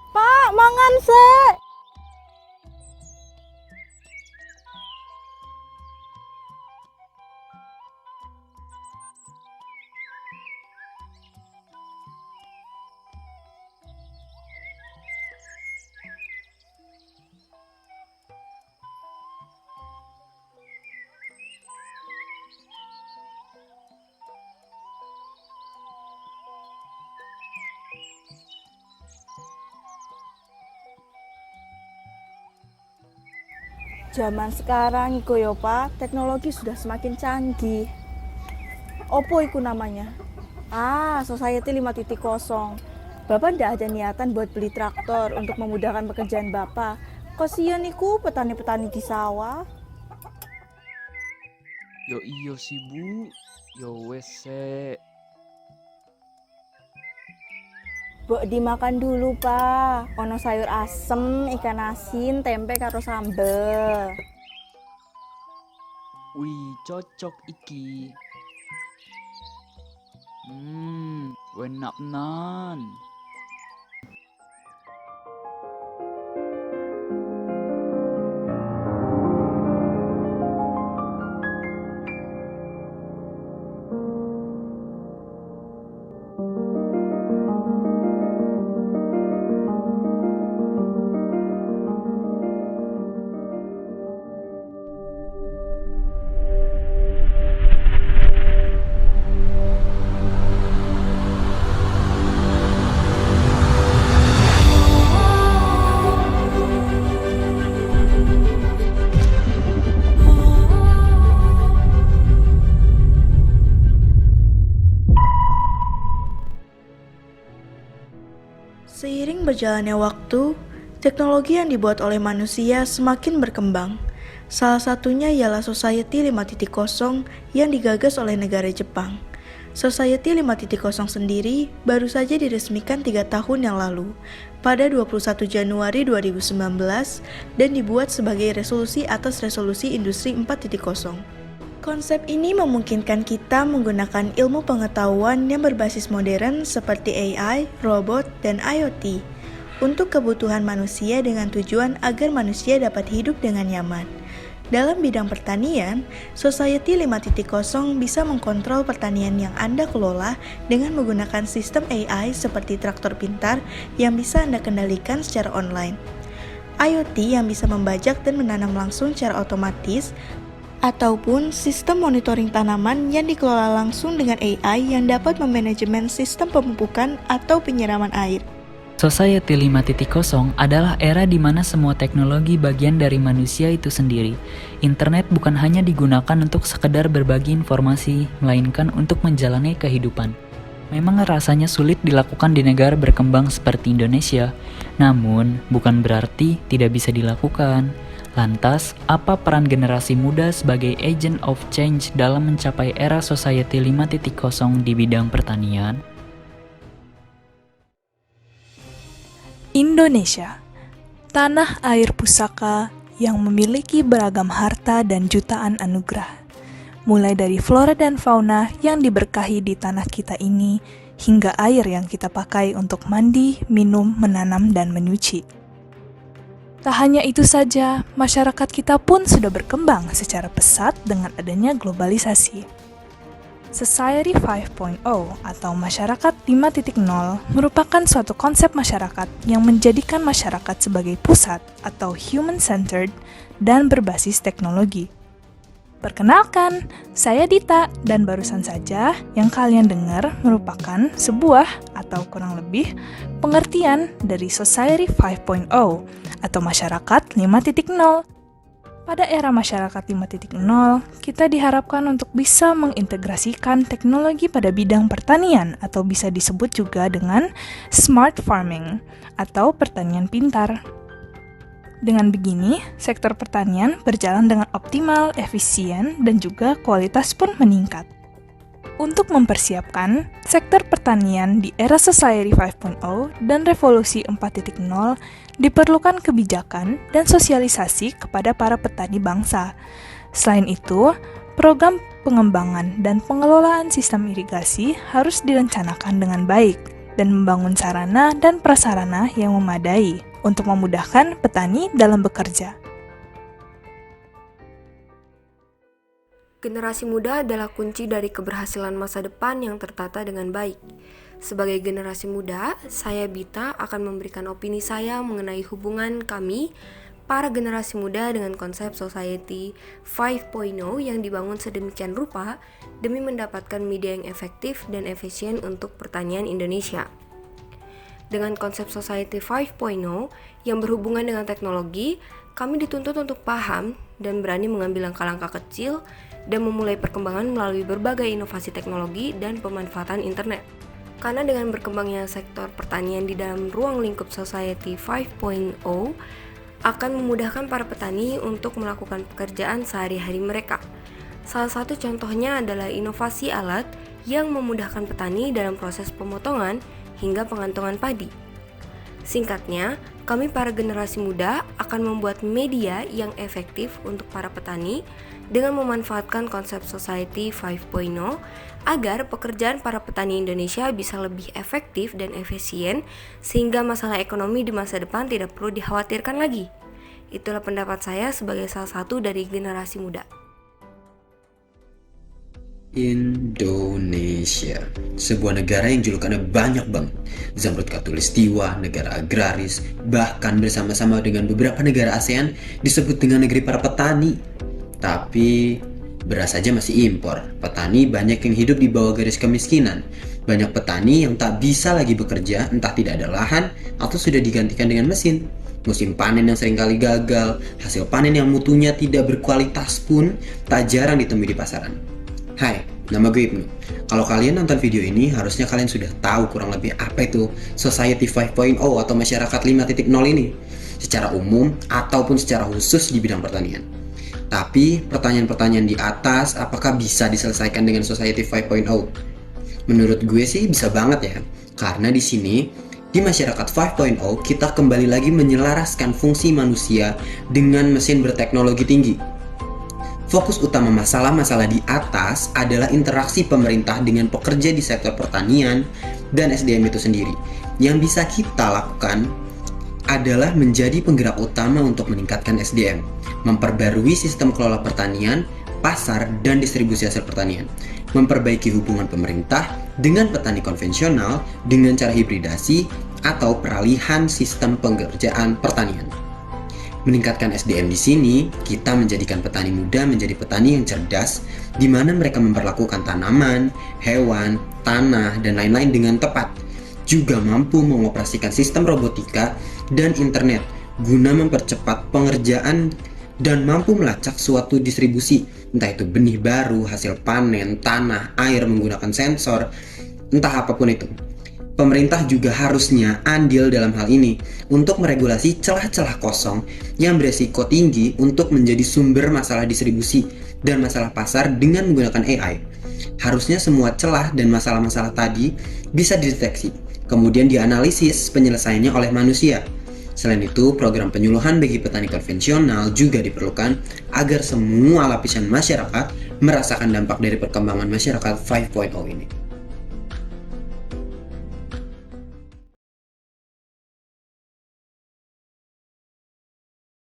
Pak, mangan sih. Zaman sekarang iku yo Pak, teknologi sudah semakin canggih. Opo iku namanya? Society 5.0. Bapak ndak ada niatan buat beli traktor untuk memudahkan pekerjaan Bapak. Kasian iku petani-petani di sawah. Yo iyo sih Bu, yo wes se. Mbok dimakan dulu Pak. Ono sayur asem, ikan asin, tempe karo sambel. Wih, cocok iki. Enak nan. Seiring berjalannya waktu, teknologi yang dibuat oleh manusia semakin berkembang. Salah satunya ialah Society 5.0 yang digagas oleh negara Jepang. Society 5.0 sendiri baru saja diresmikan 3 tahun yang lalu, pada 21 Januari 2019, dan dibuat sebagai resolusi atas resolusi industri 4.0. Konsep ini memungkinkan kita menggunakan ilmu pengetahuan yang berbasis modern seperti AI, robot, dan IoT untuk kebutuhan manusia dengan tujuan agar manusia dapat hidup dengan nyaman. Dalam bidang pertanian, Society 5.0 bisa mengkontrol pertanian yang Anda kelola dengan menggunakan sistem AI seperti traktor pintar yang bisa Anda kendalikan secara online, IoT yang bisa membajak dan menanam langsung secara otomatis, ataupun sistem monitoring tanaman yang dikelola langsung dengan AI yang dapat memanajemen sistem pemupukan atau penyiraman air. Society 5.0 adalah era di mana semua teknologi bagian dari manusia itu sendiri. Internet bukan hanya digunakan untuk sekedar berbagi informasi, melainkan untuk menjalani kehidupan. Memang rasanya sulit dilakukan di negara berkembang seperti Indonesia, namun bukan berarti tidak bisa dilakukan. Lantas, apa peran generasi muda sebagai agent of change dalam mencapai era Society 5.0 di bidang pertanian? Indonesia, tanah air pusaka yang memiliki beragam harta dan jutaan anugerah. Mulai dari flora dan fauna yang diberkahi di tanah kita ini, hingga air yang kita pakai untuk mandi, minum, menanam, dan menyuci. Tak hanya itu saja, masyarakat kita pun sudah berkembang secara pesat dengan adanya globalisasi. Society 5.0 atau Masyarakat 5.0 merupakan suatu konsep masyarakat yang menjadikan masyarakat sebagai pusat atau human-centered dan berbasis teknologi. Perkenalkan, saya Dita dan barusan saja yang kalian dengar merupakan sebuah atau kurang lebih pengertian dari Society 5.0 atau Masyarakat 5.0. Pada era Masyarakat 5.0, kita diharapkan untuk bisa mengintegrasikan teknologi pada bidang pertanian atau bisa disebut juga dengan smart farming atau pertanian pintar. Dengan begini, sektor pertanian berjalan dengan optimal, efisien, dan juga kualitas pun meningkat. Untuk mempersiapkan sektor pertanian di era Society 5.0 dan Revolusi 4.0, diperlukan kebijakan dan sosialisasi kepada para petani bangsa. Selain itu, program pengembangan dan pengelolaan sistem irigasi harus direncanakan dengan baik dan membangun sarana dan prasarana yang memadai untuk memudahkan petani dalam bekerja. Generasi muda adalah kunci dari keberhasilan masa depan yang tertata dengan baik. Sebagai generasi muda, saya Bita akan memberikan opini saya mengenai hubungan kami, para generasi muda dengan konsep Society 5.0 yang dibangun sedemikian rupa demi mendapatkan media yang efektif dan efisien untuk pertanian Indonesia. Dengan konsep Society 5.0 yang berhubungan dengan teknologi, kami dituntut untuk paham dan berani mengambil langkah-langkah kecil dan memulai perkembangan melalui berbagai inovasi teknologi dan pemanfaatan internet. Karena dengan berkembangnya sektor pertanian di dalam ruang lingkup Society 5.0 akan memudahkan para petani untuk melakukan pekerjaan sehari-hari mereka. Salah satu contohnya adalah inovasi alat yang memudahkan petani dalam proses pemotongan hingga pengantongan padi. Singkatnya, kami para generasi muda akan membuat media yang efektif untuk para petani dengan memanfaatkan konsep Society 5.0 agar pekerjaan para petani Indonesia bisa lebih efektif dan efisien sehingga masalah ekonomi di masa depan tidak perlu dikhawatirkan lagi. Itulah pendapat saya sebagai salah satu dari generasi muda. Indonesia, sebuah negara yang julukannya banyak banget. Zamrud Khatulistiwa, negara agraris, bahkan bersama-sama dengan beberapa negara ASEAN disebut dengan negeri para petani. Tapi beras saja masih impor. Petani banyak yang hidup di bawah garis kemiskinan. Banyak petani yang tak bisa lagi bekerja, entah tidak ada lahan atau sudah digantikan dengan mesin. Musim panen yang seringkali gagal, hasil panen yang mutunya tidak berkualitas pun tak jarang ditemui di pasaran. Hai, nama gue Ibnu. Kalau kalian nonton video ini, harusnya kalian sudah tahu kurang lebih apa itu Society 5.0 atau Masyarakat 5.0 ini, secara umum ataupun secara khusus di bidang pertanian. Tapi pertanyaan-pertanyaan di atas, apakah bisa diselesaikan dengan Society 5.0? Menurut gue sih bisa banget ya, karena di sini di Masyarakat 5.0 kita kembali lagi menyelaraskan fungsi manusia dengan mesin berteknologi tinggi. Fokus utama masalah-masalah di atas adalah interaksi pemerintah dengan pekerja di sektor pertanian dan SDM itu sendiri. Yang bisa kita lakukan adalah menjadi penggerak utama untuk meningkatkan SDM, memperbarui sistem kelola pertanian, pasar, dan distribusi hasil pertanian, memperbaiki hubungan pemerintah dengan petani konvensional dengan cara hibridasi atau peralihan sistem pengerjaan pertanian. Meningkatkan SDM di sini, kita menjadikan petani muda menjadi petani yang cerdas, di mana mereka memperlakukan tanaman, hewan, tanah, dan lain-lain dengan tepat. Juga mampu mengoperasikan sistem robotika dan internet guna mempercepat pengerjaan dan mampu melacak suatu distribusi, entah itu benih baru, hasil panen, tanah, air menggunakan sensor, entah apapun itu. Pemerintah juga harusnya andil dalam hal ini untuk meregulasi celah-celah kosong yang beresiko tinggi untuk menjadi sumber masalah distribusi dan masalah pasar dengan menggunakan AI. Harusnya semua celah dan masalah-masalah tadi bisa dideteksi, kemudian dianalisis penyelesaiannya oleh manusia. Selain itu, program penyuluhan bagi petani konvensional juga diperlukan agar semua lapisan masyarakat merasakan dampak dari perkembangan Masyarakat 5.0 ini.